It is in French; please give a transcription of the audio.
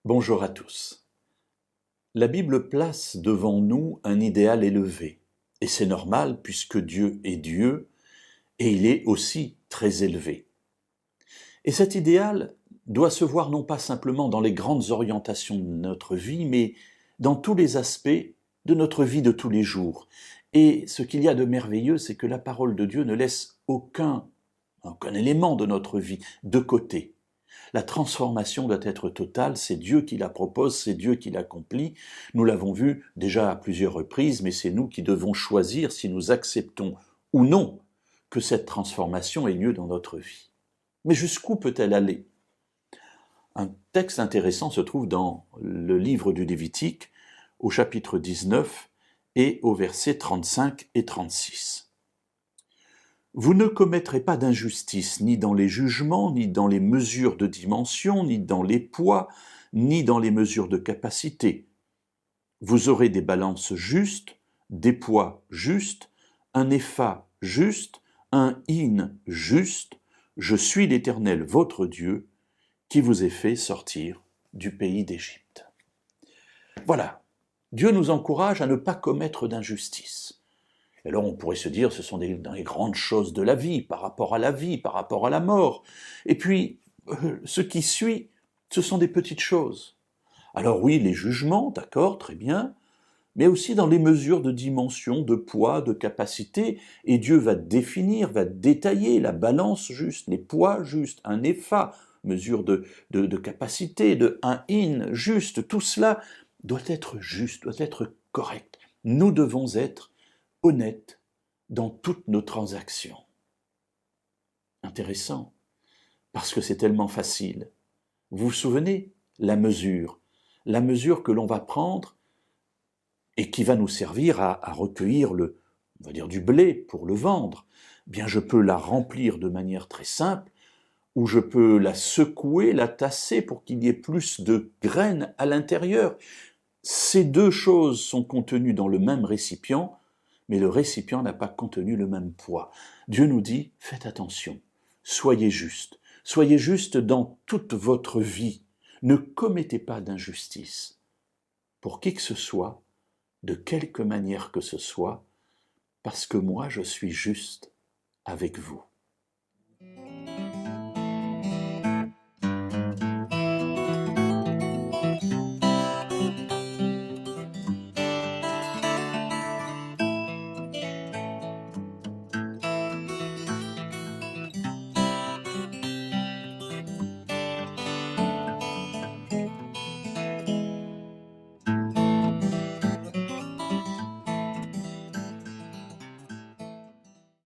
Bonjour à tous. La Bible place devant nous un idéal élevé, et c'est normal puisque Dieu est Dieu, et il est aussi très élevé. Et cet idéal doit se voir non pas simplement dans les grandes orientations de notre vie, mais dans tous les aspects de notre vie de tous les jours. Et ce qu'il y a de merveilleux, c'est que la parole de Dieu ne laisse aucun élément de notre vie de côté. La transformation doit être totale, c'est Dieu qui la propose, c'est Dieu qui l'accomplit. Nous l'avons vu déjà à plusieurs reprises, mais c'est nous qui devons choisir si nous acceptons ou non que cette transformation ait lieu dans notre vie. Mais jusqu'où peut-elle aller? Un texte intéressant se trouve dans le livre du Lévitique, au chapitre 19 et au verset 35 et 36. Vous ne commettrez pas d'injustice, ni dans les jugements, ni dans les mesures de dimension, ni dans les poids, ni dans les mesures de capacité. Vous aurez des balances justes, des poids justes, un épha juste, un hin juste. Je suis l'Éternel, votre Dieu, qui vous ai fait sortir du pays d'Égypte. Voilà, Dieu nous encourage à ne pas commettre d'injustice. Et alors on pourrait se dire, ce sont dans les grandes choses de la vie, par rapport à la vie, par rapport à la mort. Et puis, ce qui suit, ce sont des petites choses. Alors oui, les jugements, d'accord, très bien, mais aussi dans les mesures de dimension, de poids, de capacité, et Dieu va définir, va détailler la balance juste, les poids justes, un épha, mesure de capacité, un hin juste, tout cela doit être juste, doit être correct. Nous devons être honnêtes dans toutes nos transactions. Intéressant, parce que c'est tellement facile. Vous vous souvenez, la mesure que l'on va prendre et qui va nous servir à recueillir on va dire du blé pour le vendre. Bien, je peux la remplir de manière très simple, ou je peux la secouer, la tasser pour qu'il y ait plus de graines à l'intérieur. Ces deux choses sont contenues dans le même récipient, mais le récipient n'a pas contenu le même poids. Dieu nous dit, faites attention, soyez juste dans toute votre vie, ne commettez pas d'injustice pour qui que ce soit, de quelque manière que ce soit, parce que moi je suis juste avec vous.